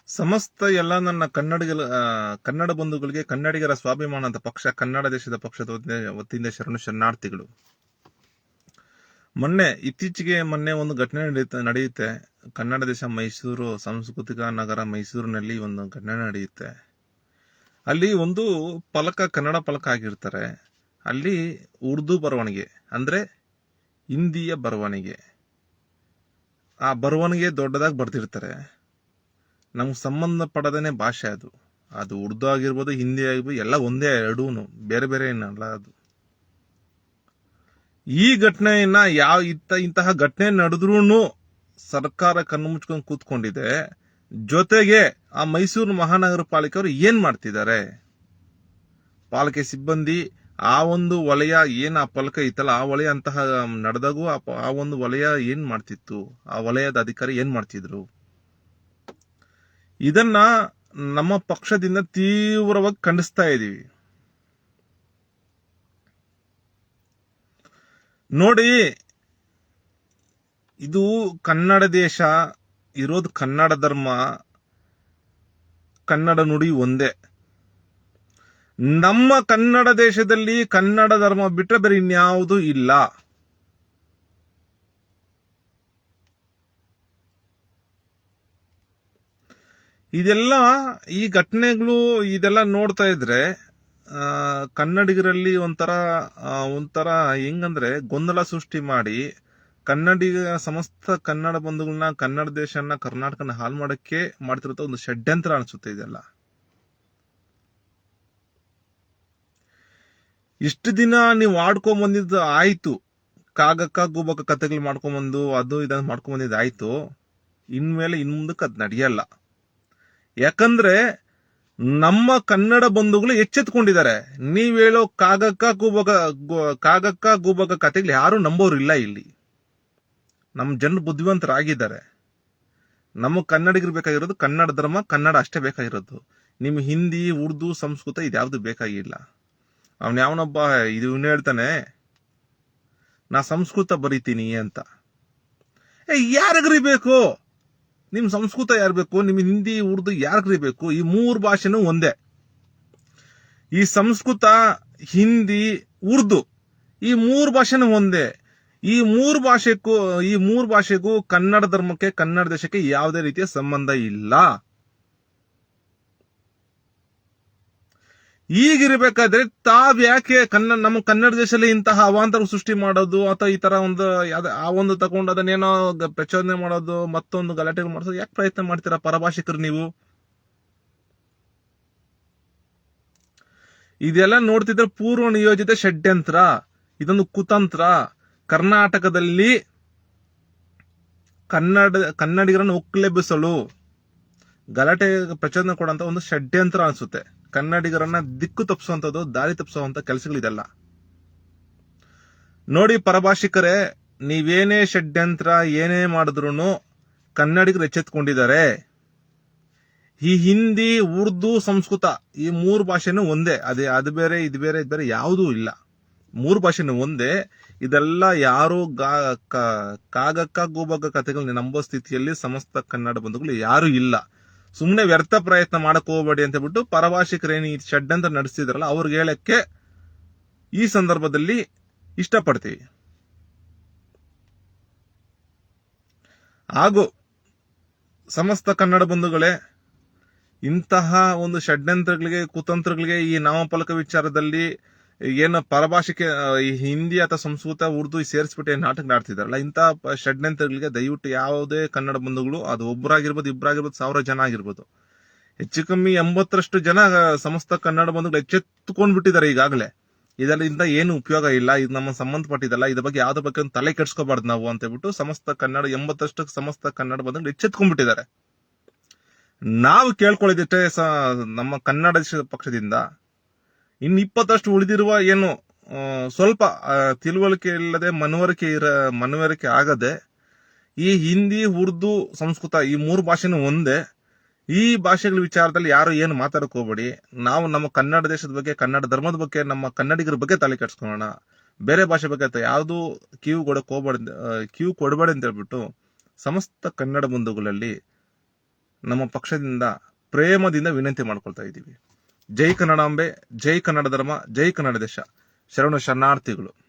ಸಮಸ್ತ ಎಲ್ಲ ನನ್ನ ಕನ್ನಡ ಬಂಧುಗಳಿಗೆ ಕನ್ನಡಿಗರ ಸ್ವಾಭಿಮಾನದ ಪಕ್ಷ ಕನ್ನಡ ದೇಶದ ಪಕ್ಷದ ವತಿಯಿಂದ ಶರಣಾರ್ಥಿಗಳು. ಇತ್ತೀಚೆಗೆ ಒಂದು ಘಟನೆ ನಡೆಯುತ್ತೆ. ಕನ್ನಡ ದೇಶ ಮೈಸೂರು ಸಾಂಸ್ಕೃತಿಕ ನಗರ ಮೈಸೂರಿನಲ್ಲಿ ಒಂದು ಘಟನೆ ನಡೆಯುತ್ತೆ. ಅಲ್ಲಿ ಒಂದು ಕನ್ನಡ ಫಲಕ ಆಗಿರ್ತಾರೆ. ಅಲ್ಲಿ ಉರ್ದು ಬರವಣಿಗೆ ಅಂದ್ರೆ ಹಿಂದಿಯ ಬರವಣಿಗೆ, ಆ ಬರವಣಿಗೆ ದೊಡ್ಡದಾಗಿ ಬರ್ತಿರ್ತಾರೆ. ನಮ್ಗೆ ಸಂಬಂಧಪಡದೇನೆ ಭಾಷೆ ಅದು ಉರ್ದು ಆಗಿರ್ಬೋದು, ಹಿಂದಿ ಆಗಿರ್ಬೋದು, ಎಲ್ಲ ಒಂದೇ, ಎರಡೂ ಬೇರೆ ಬೇರೆ ಏನಲ್ಲ ಅದು. ಈ ಘಟನೆಯನ್ನ ಇಂತಹ ಘಟನೆ ನಡೆದ್ರೂ ಸರ್ಕಾರ ಕಣ್ಣು ಮುಚ್ಕೊಂಡು ಕೂತ್ಕೊಂಡಿದೆ. ಜೊತೆಗೆ ಆ ಮೈಸೂರು ಮಹಾನಗರ ಪಾಲಿಕೆಯವರು ಏನ್ ಮಾಡ್ತಿದ್ದಾರೆ? ಪಾಲಿಕೆ ಸಿಬ್ಬಂದಿ ಆ ಒಂದು ವಲಯ ಆ ಫಲಕ ಇತ್ತಲ್ಲ, ಆ ವಲಯ ಅಂತಹ ನಡೆದಾಗೂ ಆ ಒಂದು ವಲಯ ಏನ್ ಮಾಡ್ತಿತ್ತು? ಆ ವಲಯದ ಅಧಿಕಾರಿ ಏನ್ ಮಾಡ್ತಿದ್ರು? ಇದನ್ನ ನಮ್ಮ ಪಕ್ಷದಿಂದ ತೀವ್ರವಾಗಿ ಖಂಡಿಸ್ತಾ ಇದೀವಿ. ನೋಡಿ, ಇದು ಕನ್ನಡ ದೇಶ ಇರೋದು, ಕನ್ನಡ ಧರ್ಮ, ಕನ್ನಡ ನುಡಿ ಒಂದೇ. ನಮ್ಮ ಕನ್ನಡ ದೇಶದಲ್ಲಿ ಕನ್ನಡ ಧರ್ಮ ಬಿಟ್ಟರೆ ಬೇರೆ ಇನ್ಯಾವುದೂ ಇಲ್ಲ. ಈ ಘಟನೆಗಳು ಇದೆಲ್ಲ ನೋಡ್ತಾ ಇದ್ರೆ ಕನ್ನಡಿಗರಲ್ಲಿ ಒಂಥರ ಹೆಂಗಂದ್ರೆ ಗೊಂದಲ ಸೃಷ್ಟಿ ಮಾಡಿ ಸಮಸ್ತ ಕನ್ನಡ ಬಂಧುಗಳನ್ನ, ಕನ್ನಡ ದೇಶನ, ಕರ್ನಾಟಕನ ಹಾಳು ಮಾಡಕ್ಕೆ ಮಾಡ್ತಿರೋ ಒಂದು ಷಡ್ಯಂತ್ರ ಅನ್ಸುತ್ತೆ ಇದೆಲ್ಲ. ಇಷ್ಟು ದಿನ ನೀವು ಆಡ್ಕೊಂಡ್ ಬಂದಿದ್ದು ಆಯ್ತು, ಕಾಗಕ್ಕ ಗೂಬಕ್ಕ ಕಥೆಗಳು ಮಾಡ್ಕೊಂಡ್ಬಂದು ಅದು ಇದನ್ನ ಮಾಡ್ಕೊಂಡ್ ಬಂದಿದ್ದು ಆಯ್ತು. ಇನ್ಮೇಲೆ ಮುಂದಕ್ಕೆ ಅದ್ ನಡೆಯಲ್ಲ. ಯಾಕಂದ್ರೆ ನಮ್ಮ ಕನ್ನಡ ಬಂಧುಗಳು ಎಚ್ಚೆತ್ಕೊಂಡಿದ್ದಾರೆ. ನೀವ್ ಹೇಳೋ ಕಾಗಕ್ಕ ಗೂಬಕ ಕಥೆಗಳು ಯಾರು ನಂಬೋರಿಲ್ಲ. ಇಲ್ಲಿ ನಮ್ಮ ಜನರು ಬುದ್ಧಿವಂತರಾಗಿದ್ದಾರೆ. ನಮ್ಮ ಕನ್ನಡಿಗರು ಬೇಕಾಗಿರೋದು ಕನ್ನಡ ಧರ್ಮ, ಕನ್ನಡ ಅಷ್ಟೇ ಬೇಕಾಗಿರೋದು. ನಿಮ್ ಹಿಂದಿ, ಉರ್ದು, ಸಂಸ್ಕೃತ ಇದ್ಯಾವ್ದು ಬೇಕಾಗಿಲ್ಲ. ಯಾವನೊಬ್ಬ ಇವನು ಹೇಳ್ತಾನೆ ನಾ ಸಂಸ್ಕೃತ ಬರೀತೀನಿ ಅಂತ. ಯಾರಿಗ್ರಿ ಬೇಕು? ನಿಮ್ ಸಂಸ್ಕೃತ ಯಾರು ಬೇಕು? ನಿಮ್ ಹಿಂದಿ, ಉರ್ದು ಯಾರಿಗ್ರಿ ಬೇಕು? ಈ ಮೂರು ಭಾಷೆನೂ ಒಂದೇ. ಈ ಸಂಸ್ಕೃತ, ಹಿಂದಿ, ಉರ್ದು ಈ ಮೂರು ಭಾಷೆನೂ ಒಂದೇ. ಈ ಮೂರು ಭಾಷೆಗೂ ಕನ್ನಡ ಧರ್ಮಕ್ಕೆ, ಕನ್ನಡ ದೇಶಕ್ಕೆ ಯಾವುದೇ ರೀತಿಯ ಸಂಬಂಧ ಇಲ್ಲ. ಈಗಿರ್ಬೇಕಾದ್ರೆ ತಾವ್ಯಾಕೆ ನಮ್ಮ ಕನ್ನಡ ದೇಶದಲ್ಲಿ ಇಂತಹ ಅವಾಂತರ ಸೃಷ್ಟಿ ಮಾಡೋದು, ಅಥವಾ ಈ ತರ ಒಂದು ತಗೊಂಡು ಅದನ್ನೇನೋ ಪ್ರಚೋದನೆ ಮಾಡೋದು, ಮತ್ತೊಂದು ಗಲಾಟೆಗಳು ಮಾಡೋದು ಯಾಕೆ ಪ್ರಯತ್ನ ಮಾಡ್ತೀರಾ ಪರಭಾಷಿಕರು ನೀವು? ಇದೆಲ್ಲ ನೋಡ್ತಿದ್ರೆ ಪೂರ್ವ ನಿಯೋಜಿತ ಷಡ್ಯಂತ್ರ, ಇದೊಂದು ಕುತಂತ್ರ. ಕರ್ನಾಟಕದಲ್ಲಿ ಕನ್ನಡಿಗರನ್ನು ಒಕ್ಕಲೆಬ್ಬಿಸಲು ಗಲಾಟೆ ಪ್ರಚೋದನೆ ಕೊಡುವಂತ ಒಂದು ಷಡ್ಯಂತ್ರ ಅನ್ಸುತ್ತೆ. ಕನ್ನಡಿಗರನ್ನ ದಿಕ್ಕು ತಪ್ಪಿಸುವಂತದ್ದು, ದಾರಿ ತಪ್ಪಿಸುವಂತ ಕೆಲಸಗಳಿದೆಲ್ಲ. ನೋಡಿ ಪರಭಾಷಿಕರೇ, ನೀವೇನೇ ಷಡ್ಯಂತ್ರ ಏನೇ ಮಾಡಿದ್ರು ಕನ್ನಡಿಗರು ಎಚ್ಚೆತ್ಕೊಂಡಿದ್ದಾರೆ. ಈ ಹಿಂದಿ, ಉರ್ದು, ಸಂಸ್ಕೃತ ಈ ಮೂರು ಭಾಷೆನೂ ಒಂದೇ. ಅದು ಬೇರೆ ಇದು ಬೇರೆ ಯಾವುದೂ ಇಲ್ಲ. ಮೂರು ಭಾಷೆನೂ ಒಂದೇ. ಇದೆಲ್ಲ ಯಾರು ಕಾಗಕ್ಕ ಗೂಬಕ್ಕ ಕಥೆಗಳನ್ನ ನಂಬೋ ಸ್ಥಿತಿಯಲ್ಲಿ ಸಮಸ್ತ ಕನ್ನಡ ಬಂಧುಗಳು ಯಾರು ಇಲ್ಲ. ಸುಮ್ಮನೆ ವ್ಯರ್ಥ ಪ್ರಯತ್ನ ಮಾಡಕ್ ಹೋಗಬೇಡಿ ಅಂತ ಬಿಟ್ಟು ಪರಭಾಷಿಕರೇನು ಈ ಷಡ್ಯಂತ್ರ ನಡೆಸ್ತಿದ್ರಲ್ಲ ಅವ್ರಿಗೆ ಹೇಳಕ್ಕೆ ಈ ಸಂದರ್ಭದಲ್ಲಿ ಇಷ್ಟಪಡ್ತೀವಿ. ಹಾಗೂ ಸಮಸ್ತ ಕನ್ನಡ ಬಂಧುಗಳೇ, ಇಂತಹ ಒಂದು ಷಡ್ಯಂತ್ರಗಳಿಗೆ, ಕುತಂತ್ರಗಳಿಗೆ, ಈ ನಾಮಫಲಕ ವಿಚಾರದಲ್ಲಿ ಏನು ಪರಭಾಷೆಗೆ ಹಿಂದಿ ಅಥವಾ ಸಂಸ್ಕೃತ, ಉರ್ದು ಸೇರಿಸ್ಬಿಟ್ಟು ನಾಟಕ ಆಡ್ತಿದಾರಲ್ಲ, ಇಂತಹ ಷಡ್ಯಂತ್ರಗಳಿಗೆ ದಯವಿಟ್ಟು ಯಾವುದೇ ಕನ್ನಡ ಬಂಧುಗಳು, ಅದು ಒಬ್ಬರಾಗಿರ್ಬೋದು, ಇಬ್ಬರಾಗಿರ್ಬೋದು, 1000 ಜನ ಆಗಿರ್ಬೋದು, ಹೆಚ್ಚು ಕಮ್ಮಿ 80ರಷ್ಟು ಜನ ಸಮಸ್ತ ಕನ್ನಡ ಬಂಧುಗಳು ಎಚ್ಚೆತ್ತುಕೊಂಡ್ಬಿಟ್ಟಿದ್ದಾರೆ ಈಗಾಗಲೇ. ಇದರಿಂದ ಏನು ಉಪಯೋಗ ಇಲ್ಲ, ಇದು ನಮ್ಮ ಸಂಬಂಧಪಟ್ಟಿದ್ದಲ್ಲ, ಇದ್ರ ಬಗ್ಗೆ ಯಾವ್ದ್ರ ಬಗ್ಗೆ ಒಂದು ತಲೆ ಕೆಡ್ಸ್ಕೋಬಾರ್ದು ನಾವು ಅಂತ ಹೇಳ್ಬಿಟ್ಟು 80ರಷ್ಟು ಸಮಸ್ತ ಕನ್ನಡ ಬಂಧುಗಳು ಎಚ್ಚೆತ್ಕೊಂಡ್ಬಿಟ್ಟಿದ್ದಾರೆ. ನಾವು ಕೇಳ್ಕೊಳ್ಳಿದಿಟ್ಟೆ ನಮ್ಮ ಕನ್ನಡ ದೇಶದ ಪಕ್ಷದಿಂದ ಇನ್ನು 20ರಷ್ಟು ಉಳಿದಿರುವ ಏನು ಸ್ವಲ್ಪ ತಿಳುವಳಿಕೆ ಇಲ್ಲದೆ ಮನವರಿಕೆ ಆಗದೆ ಈ ಹಿಂದಿ, ಉರ್ದು, ಸಂಸ್ಕೃತ ಈ ಮೂರು ಭಾಷೆನೂ ಒಂದೇ. ಈ ಭಾಷೆಗಳ ವಿಚಾರದಲ್ಲಿ ಯಾರು ಏನು ಮಾತಾಡಕ್ ಹೋಗ್ಬೇಡಿ. ನಾವು ನಮ್ಮ ಕನ್ನಡ ದೇಶದ ಬಗ್ಗೆ, ಕನ್ನಡ ಧರ್ಮದ ಬಗ್ಗೆ, ನಮ್ಮ ಕನ್ನಡಿಗರ ಬಗ್ಗೆ ತಲೆ ಕೆಡ್ಸ್ಕೊಳ್ಳೋಣ. ಬೇರೆ ಭಾಷೆ ಬಗ್ಗೆ ಯಾವುದು ಕಿವಿ ಕೊಡಬೇಡಿ ಅಂತ ಹೇಳ್ಬಿಟ್ಟು ಸಮಸ್ತ ಕನ್ನಡ ಬಂಧುಗಳಲ್ಲಿ ನಮ್ಮ ಪಕ್ಷದಿಂದ ಪ್ರೇಮದಿಂದ ವಿನಂತಿ ಮಾಡ್ಕೊಳ್ತಾ ಇದ್ದೀವಿ. ಜೈ ಕನ್ನಡಾಂಬೆ, ಜೈ ಕನ್ನಡ ಧರ್ಮ, ಜೈ ಕನ್ನಡ ದೇಶ. ಶರಣು ಶರಣಾರ್ಥಿಗಳು.